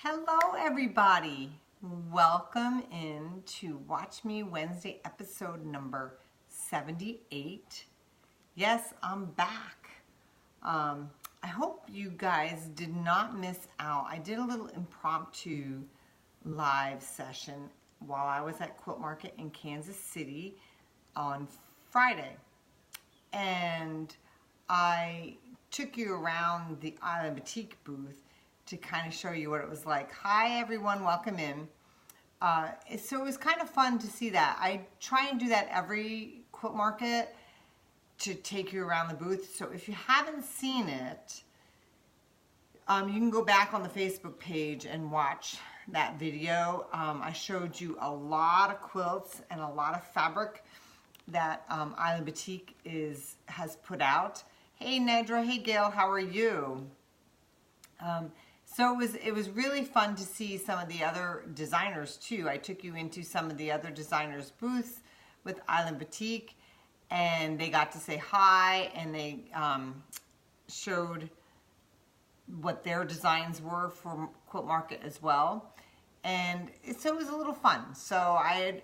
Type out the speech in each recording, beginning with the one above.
Hello everybody, welcome in to Watch Me Wednesday episode number 78. Yes, I'm back. I hope you guys did not miss out. I did a little impromptu live session while I was at Quilt Market in Kansas City on Friday, and I took you around the Island Batik booth to kind of show you what it was like. Hi everyone, welcome in. So it was kind of fun to see that. I try and do that every Quilt Market to take you around the booth. So if you haven't seen it, you can go back on the Facebook page and watch that video. I showed you a lot of quilts and a lot of fabric that Island Batik has put out. Hey Nedra, hey Gail, how are you? So it was really fun to see some of the other designers too. I took you into some of the other designers' booths with Island Batik, and they got to say hi, and they showed what their designs were for Quilt Market as well. And so it was a little fun. So I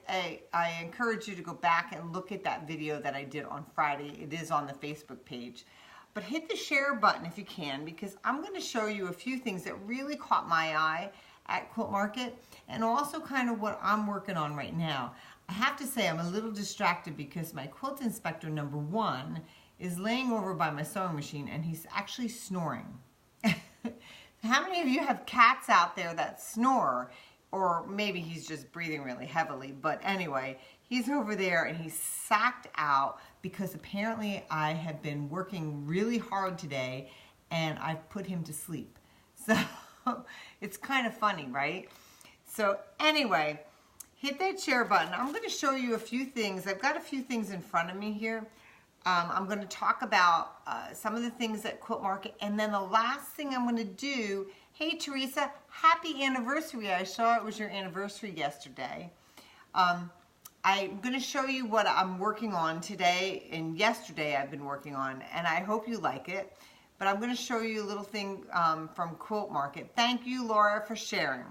encourage you to go back and look at that video that I did on Friday. It is on the Facebook page. But hit the share button if you can, because I'm going to show you a few things that really caught my eye at Quilt Market, and also kind of what I'm working on right now. I have to say I'm a little distracted because my quilt inspector number 1 is laying over by my sewing machine, and he's actually snoring. How many of you have cats out there that snore? Or maybe he's just breathing really heavily, but anyway, he's over there and he's sacked out because apparently I have been working really hard today and I've put him to sleep. So it's kind of funny, right? So anyway, hit that share button. I'm going to show you a few things. I've got a few things in front of me here. I'm going to talk about some of the things at Quilt Market, and then the last thing I'm going to do, hey Teresa, happy anniversary. I saw it was your anniversary yesterday. I'm going to show you what I'm working on today, and yesterday I've been working on, and I hope you like it. But I'm going to show you a little thing from Quilt Market. Thank you, Laura, for sharing.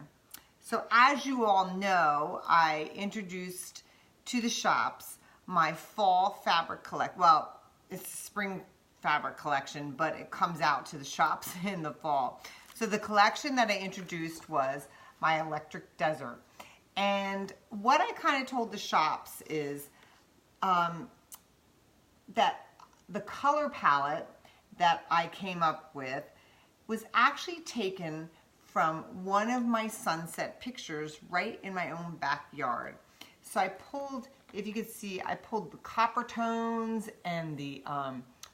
So as you all know, I introduced to the shops my fall fabric collection. Well, it's spring fabric collection, but it comes out to the shops in the fall. So the collection that I introduced was my Electric Desert. And what I kind of told the shops is that the color palette that I came up with was actually taken from one of my sunset pictures right in my own backyard. So I pulled, if you could see, I pulled the copper tones and the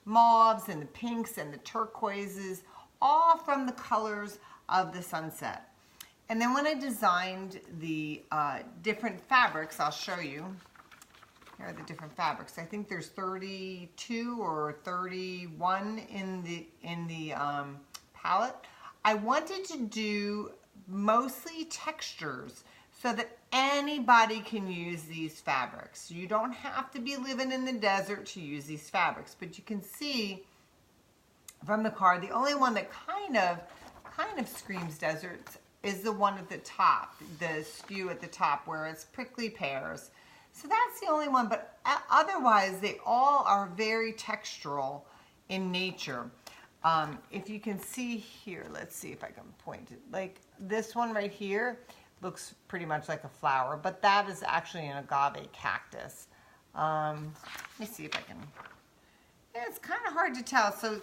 mauves and the pinks and the turquoises, all from the colors of the sunset. And then when I designed the different fabrics, I'll show you. Here are the different fabrics. I think there's 32 or 31 in the palette. I wanted to do mostly textures so that anybody can use these fabrics. You don't have to be living in the desert to use these fabrics, but you can see from the card, the only one that kind of screams desert is the one at the top, the skew at the top where it's prickly pears. So that's the only one, but otherwise they all are very textural in nature. If you can see here, let's see if I can point it. Like this one right here looks pretty much like a flower, but that is actually an agave cactus. Let me see if I can, yeah, it's kind of hard to tell. So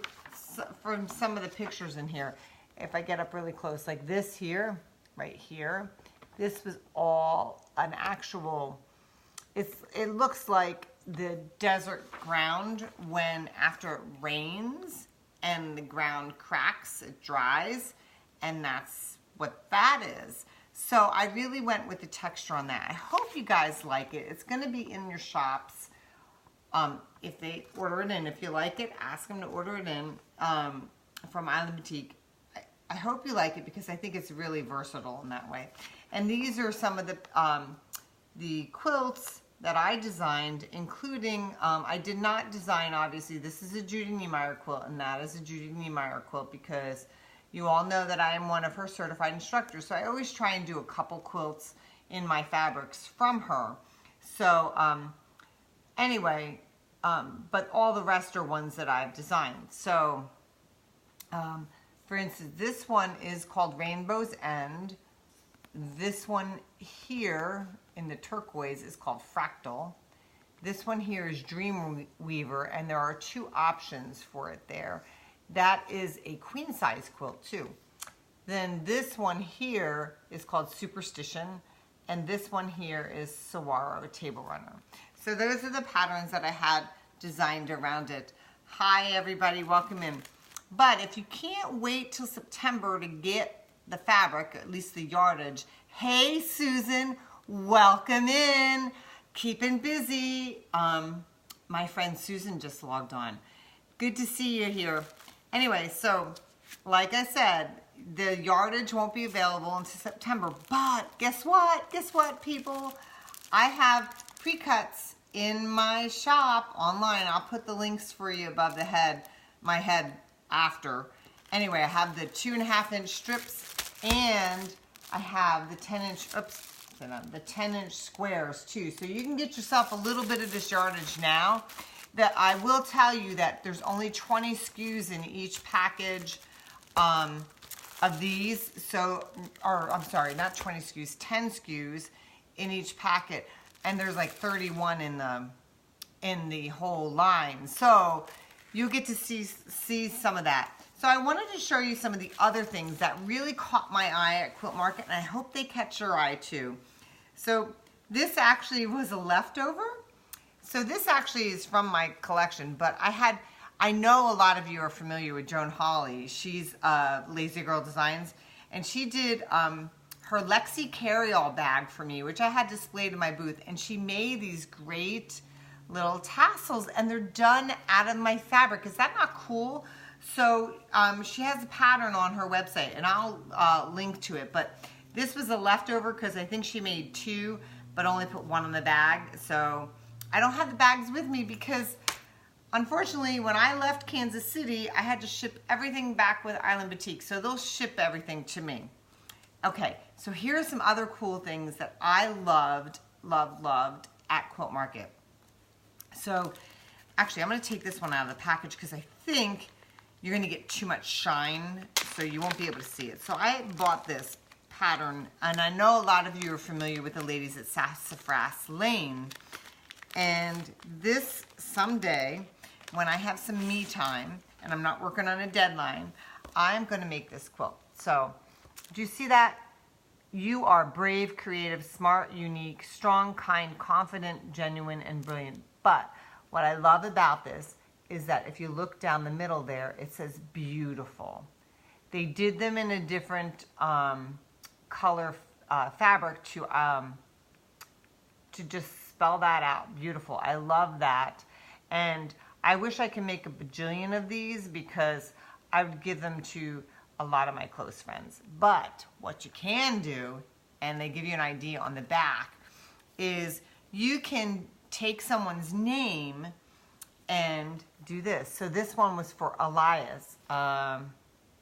from some of the pictures in here, if I get up really close, like this here, right here, this was all an actual, it looks like the desert ground when after it rains and the ground cracks, it dries, and that's what that is. So I really went with the texture on that. I hope you guys like it. It's going to be in your shops. If they order it in, if you like it, ask them to order it in from Island Batik. I hope you like it because I think it's really versatile in that way. And these are some of the quilts that I designed, including, I did not design, obviously, this is a Judy Niemeyer quilt, and that is a Judy Niemeyer quilt because You all know that I am one of her certified instructors, so I always try and do a couple quilts in my fabrics from her. So anyway, but all the rest are ones that I've designed. So for instance, this one is called Rainbow's End. This one here in the turquoise is called Fractal. This one here is Dreamweaver, and there are 2 options for it there. That is a queen size quilt too. Then this one here is called Superstition, and this one here is Saguaro Table Runner. So those are the patterns that I had designed around it. Hi everybody, welcome in. But if you can't wait till September to get the fabric, at least the yardage, hey Susan, welcome in. Keeping busy. My friend Susan just logged on. Good to see you here. Anyway, so like I said, the yardage won't be available until September. But guess what? Guess what, people? I have pre-cuts in my shop online. I'll put the links for you above the head, my head after. Anyway, I have the 2.5-inch strips, and I have the 10-inch, the 10-inch squares too. So you can get yourself a little bit of this yardage now. That I will tell you that there's only 20 SKUs in each package of these. So, or I'm sorry, not 20 SKUs, 10 SKUs in each packet. And there's like 31 in the whole line. So you get to see some of that. So I wanted to show you some of the other things that really caught my eye at Quilt Market, and I hope they catch your eye too. So this actually was a leftover. So this actually is from my collection, but I know a lot of you are familiar with Joan Hawley. She's Lazy Girl Designs, and she did her Lexi carry-all bag for me, which I had displayed in my booth, and she made these great little tassels, and they're done out of my fabric. Is that not cool? So she has a pattern on her website, and I'll link to it, but this was a leftover because I think she made 2, but only put 1 in the bag. So I don't have the bags with me because unfortunately when I left Kansas City, I had to ship everything back with Island Batik. So they'll ship everything to me. Okay, so here are some other cool things that I loved at Quilt Market. So actually I'm gonna take this one out of the package because I think you're gonna get too much shine, so you won't be able to see it. So I bought this pattern, and I know a lot of you are familiar with the ladies at Sassafras Lane. And this someday, when I have some me time and I'm not working on a deadline, I'm gonna make this quilt. So, do you see that? You are brave, creative, smart, unique, strong, kind, confident, genuine, and brilliant. But what I love about this is that if you look down the middle there, it says beautiful. They did them in a different color fabric to just spell that out. Beautiful. I love that. And I wish I could make a bajillion of these because I would give them to a lot of my close friends. But what you can do, and they give you an idea on the back, is you can take someone's name and do this. So this one was for Elias.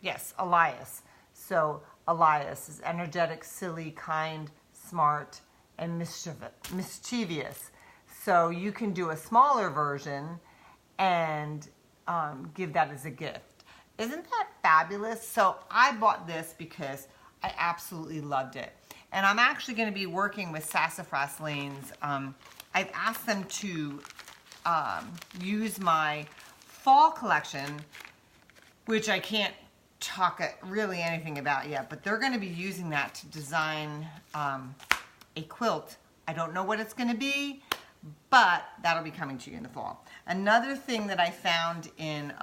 Yes, Elias. So Elias is energetic, silly, kind, smart, and mischievous. So you can do a smaller version and give that as a gift. Isn't that fabulous? So I bought this because I absolutely loved it. And I'm actually going to be working with Sassafras Lanes. I've asked them to use my fall collection, which I can't talk really anything about yet, but they're going to be using that to design a quilt. I don't know what it's going to be, but that'll be coming to you in the fall. Another thing that I found in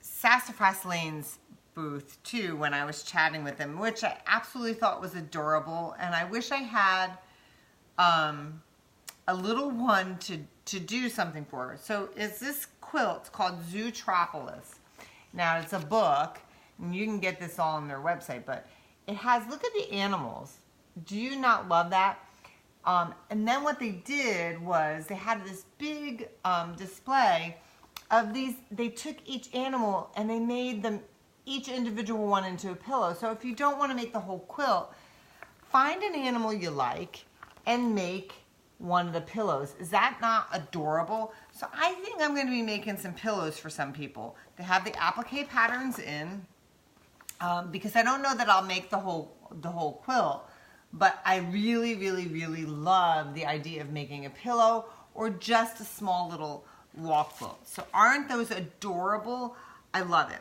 Sassafras Lane's booth too when I was chatting with them, which I absolutely thought was adorable, and I wish I had a little one to do something for her. So it's this quilt called Zootropolis. Now it's a book, and you can get this all on their website, but it has, look at the animals. Do you not love that? And then what they did was they had this big display of these. They took each animal and they made them each individual one into a pillow. So if you don't want to make the whole quilt, find an animal you like and make one of the pillows. Is that not adorable? So I think I'm going to be making some pillows for some people. They have the applique patterns in, because I don't know that I'll make the whole quilt, but I really, really, really love the idea of making a pillow or just a small little wall quilt. So aren't those adorable? I love it.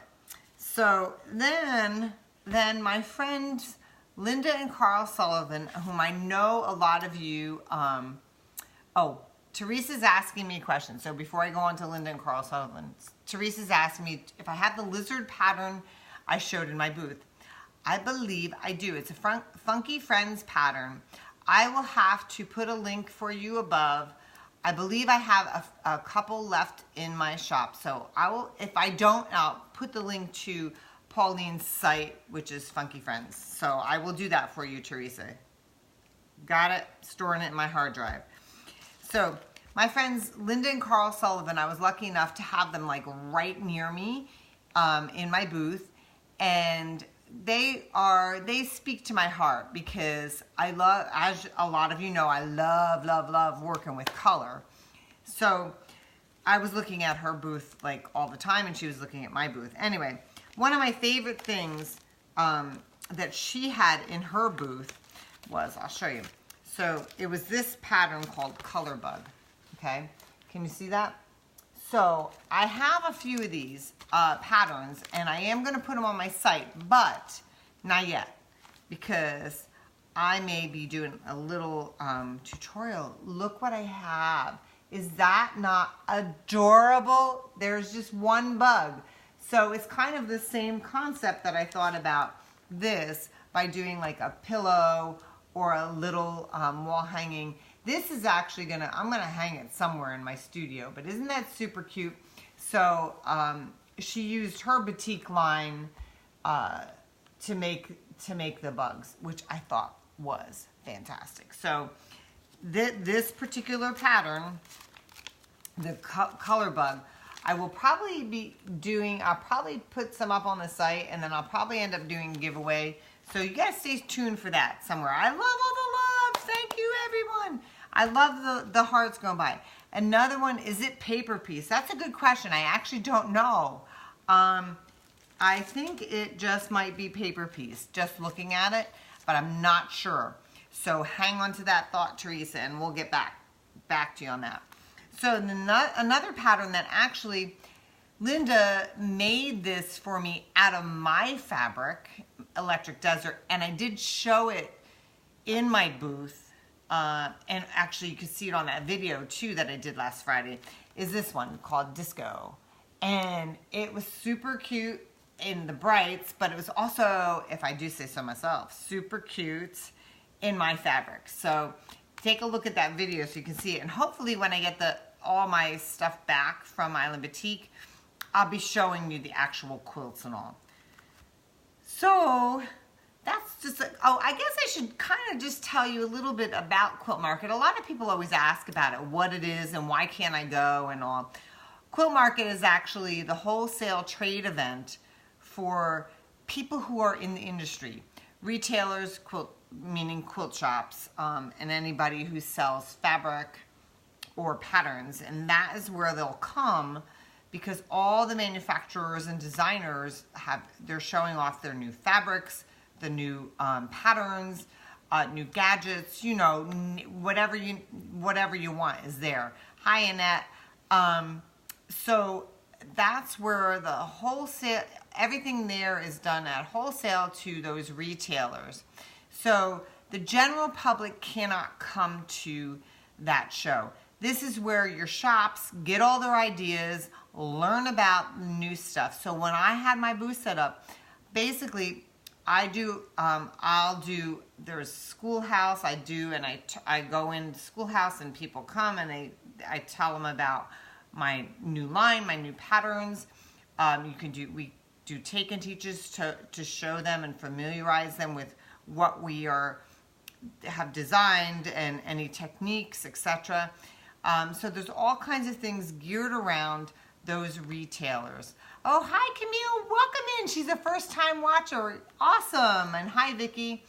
So then my friends Linda and Carl Sullivan, whom I know a lot of you, Teresa's asking me a question. So before I go on to Linda and Carl Sullivan, Teresa's asking me if I have the lizard pattern I showed in my booth. I believe I do. It's a Funky Friends pattern. I will have to put a link for you above. I believe I have a couple left in my shop. So I will, if I don't, I'll put the link to Pauline's site, which is Funky Friends. So I will do that for you, Teresa. Got it? Storing it in my hard drive. So my friends Linda and Carl Sullivan, I was lucky enough to have them like right near me in my booth, and they speak to my heart because I love, as a lot of you know, I love working with color. So I was looking at her booth like all the time, and she was looking at my booth. Anyway, one of my favorite things that she had in her booth was, I'll show you. So it was this pattern called Color Bug. Okay, can you see that? So I have a few of these patterns, and I am going to put them on my site, but not yet, because I may be doing a little tutorial. Look what I have. Is that not adorable? There's just one bug. So it's kind of the same concept that I thought about this by doing like a pillow or a little wall hanging. This is actually I'm gonna hang it somewhere in my studio, but isn't that super cute? So she used her Batik line to make the bugs, which I thought was fantastic. So this particular pattern, the color bug, I will probably be doing, I'll probably put some up on the site, and then I'll probably end up doing a giveaway. So you guys stay tuned for that somewhere. I love all the love. Thank you, everyone. I love the hearts going by. Another one, is it paper piece? That's a good question. I actually don't know. I think it just might be paper piece, just looking at it, but I'm not sure. So hang on to that thought, Teresa, and we'll get back to you on that. So another pattern that actually Linda made this for me out of my fabric, Electric Desert, and I did show it in my booth, and actually you can see it on that video too that I did last Friday, is this one called Disco. And it was super cute in the brights, but it was also, if I do say so myself, super cute in my fabric. So take a look at that video so you can see it. And hopefully when I get all my stuff back from Island Batik, I'll be showing you the actual quilts and all. So that's just, I guess I should kind of just tell you a little bit about Quilt Market. A lot of people always ask about it, what it is and why can't I go and all. Quilt Market is actually the wholesale trade event for people who are in the industry. Retailers, meaning quilt shops, and anybody who sells fabric or patterns. And that is where they'll come, because all the manufacturers and designers they're showing off their new fabrics, the new patterns, new gadgets, you know, whatever you want is there. High-net. So that's where the wholesale, everything there is done at wholesale to those retailers. So the general public cannot come to that show. This is where your shops get all their ideas, learn about new stuff. So when I had my booth set up, basically there's schoolhouse, and I go into schoolhouse and people come and I tell them about my new line, my new patterns. We do take and teaches to show them and familiarize them with what we have designed and any techniques, etc. So there's all kinds of things geared around those retailers. Oh, hi Camille, welcome in. She's a first time watcher. Awesome. And hi Vicki.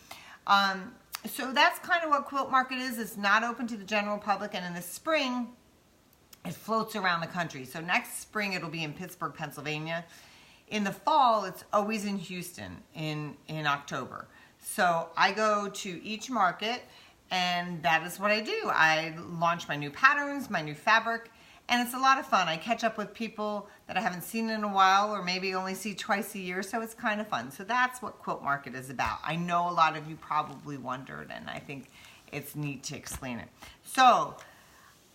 So that's kind of what Quilt Market is. It's not open to the general public, and in the spring, it floats around the country. So next spring, it'll be in Pittsburgh, Pennsylvania. In the fall, it's always in Houston in October. So I go to each market, and that is what I do. I launch my new patterns, my new fabric, and it's a lot of fun. I catch up with people that I haven't seen in a while, or maybe only see twice a year, so it's kind of fun. So that's what Quilt Market is about. I know a lot of you probably wondered, and I think it's neat to explain it. So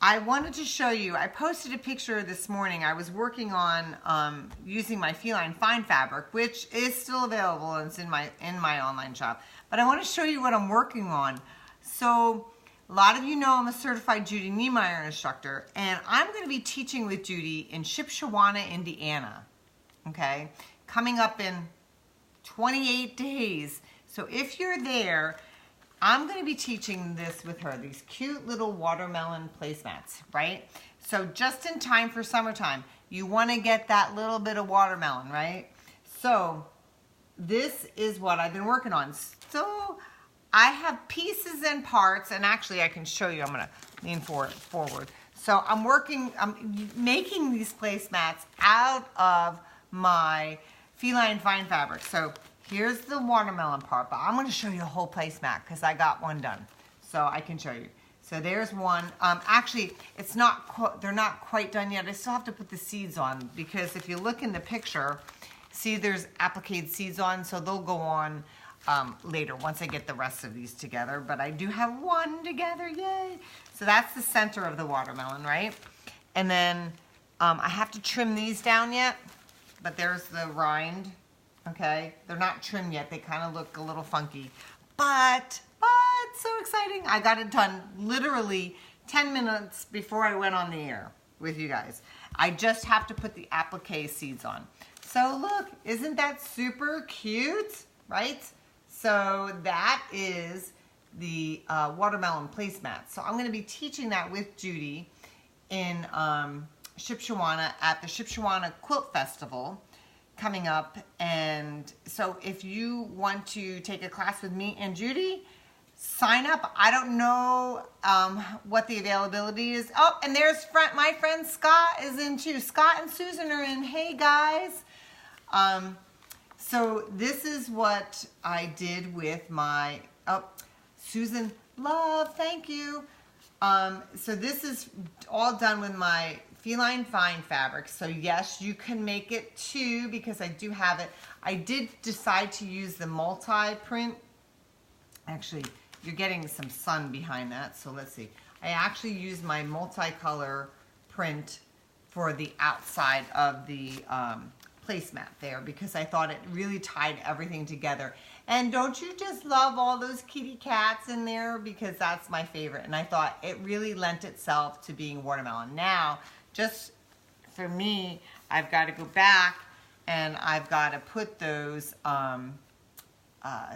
I wanted to show you, I posted a picture this morning. I was working on using my Feline fine fabric, which is still available, and it's in my online shop. But I want to show you what I'm working on. So a lot of you know I'm a certified Judy Niemeyer instructor, and I'm going to be teaching with Judy in Shipsewana, Indiana, okay? Coming up in 28 days. So if you're there, I'm going to be teaching this with her, these cute little watermelon placemats, right? So just in time for summertime, you want to get that little bit of watermelon, right? So this is what I've been working on. So I have pieces and parts, and actually I can show you. I'm going to lean forward. So I'm making these placemats out of my Feline fine fabric. So here's the watermelon part, but I'm going to show you a whole placemat because I got one done, so I can show you. So there's one. Actually, they're not quite done yet. I still have to put the seeds on, because if you look in the picture, see there's applique seeds on, so they'll go on later once I get the rest of these together. But I do have one together, yay! So that's the center of the watermelon, right? And then I have to trim these down yet, but there's the rind. Okay, they're not trimmed yet. They kind of look a little funky, but so exciting. I got it done literally 10 minutes before I went on the air with you guys. I just have to put the applique seeds on. So look, isn't that super cute, right? So that is the watermelon placemat. So I'm going to be teaching that with Judy in Shipsewana at the Shipsewana Quilt Festival coming up. And so if you want to take a class with me and Judy, sign up. I don't know what the availability is. Oh, and there's my friend Scott is in too. Scott and Susan are in. Hey guys. So this is what I did with my, Susan, love, thank you. So this is all done with my Feline fine fabric. So yes, you can make it too, because I do have it. I did decide to use the multi-print. Actually, you're getting some sun behind that, so let's see. I actually used my multicolor print for the outside of the placemat there, because I thought it really tied everything together. And don't you just love all those kitty cats in there? Because that's my favorite, and I thought it really lent itself to being watermelon. Now, just for me, I've got to go back and I've got to put those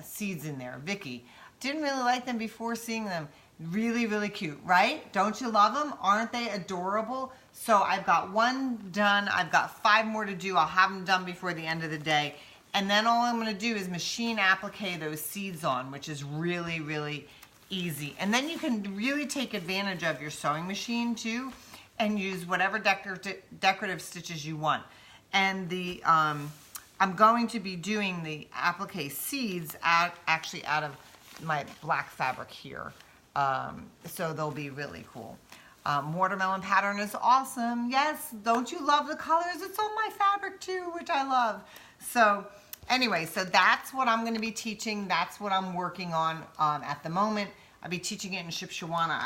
seeds in there. Vicky, didn't really like them before seeing them. Really, really cute, right? Don't you love them? Aren't they adorable? So I've got one done. I've got 5 more to do. I'll have them done before the end of the day. And then all I'm going to do is machine applique those seeds on, which is really, really easy. And then you can really take advantage of your sewing machine too, and use whatever decorative stitches you want. And the I'm going to be doing the applique seeds actually out of my black fabric here. So they'll be really cool. Watermelon pattern is awesome. Yes, don't you love the colors? It's on my fabric too, which I love. So anyway, so that's what I'm going to be teaching. That's what I'm working on at the moment. I'll be teaching it in Shipsewana.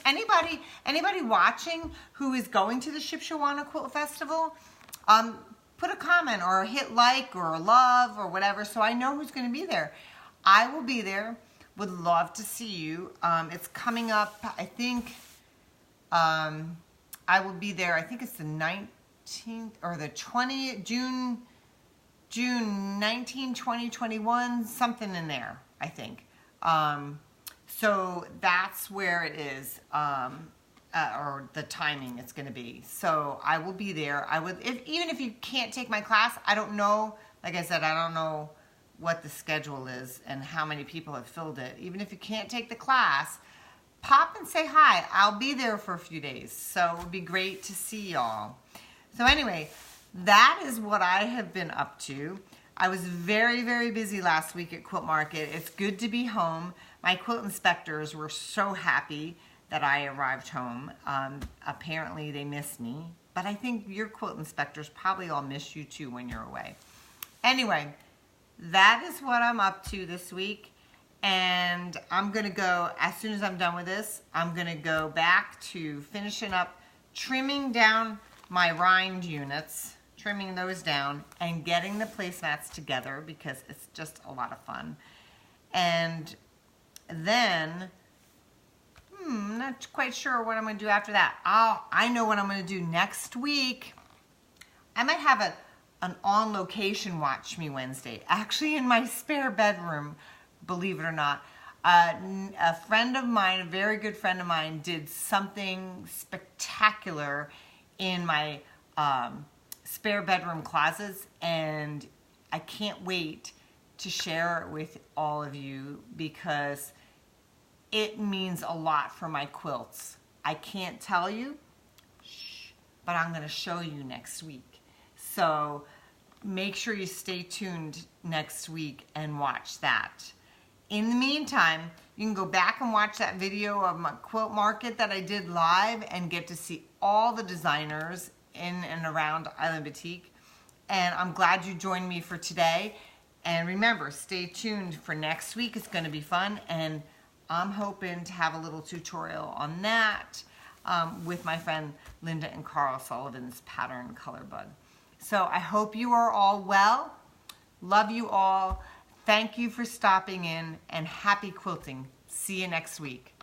Anybody watching who is going to the Shipsewana Quilt Festival, put a comment or hit like or love or whatever, so I know who's going to be there. I will be there. Would love to see you. It's coming up, I think, I will be there, I think it's the 19th or the 20th, June 19, 20, 21, something in there, I think. So that's where it is. or the timing it's going to be. So I will be there. Even if you can't take my class, I don't know. Like I said, I don't know what the schedule is and how many people have filled it. Even if you can't take the class, pop and say hi. I'll be there for a few days. So it would be great to see y'all. So anyway, that is what I have been up to. I was very, very busy last week at Quilt Market. It's good to be home. My quilt inspectors were so happy that I arrived home. Apparently they missed me, but I think your quilt inspectors probably all miss you too when you're away. Anyway, that is what I'm up to this week, and I'm gonna go, as soon as I'm done with this, I'm gonna go back to finishing up trimming down my rind units, trimming those down and getting the placemats together because it's just a lot of fun. And then I'm not quite sure what I'm going to do after that. I know what I'm going to do next week. I might have an on-location Watch Me Wednesday, actually in my spare bedroom, believe it or not. A friend of mine, a very good friend of mine, did something spectacular in my spare bedroom closets, and I can't wait to share it with all of you because it means a lot for my quilts. I can't tell you, but I'm going to show you next week. So make sure you stay tuned next week and watch that. In the meantime, you can go back and watch that video of my quilt market that I did live and get to see all the designers in and around Island Batik. And I'm glad you joined me for today. And remember, stay tuned for next week. It's going to be fun, and I'm hoping to have a little tutorial on that with my friend Linda and Carl Sullivan's Pattern Color Bug. So I hope you are all well. Love you all. Thank you for stopping in, and happy quilting. See you next week.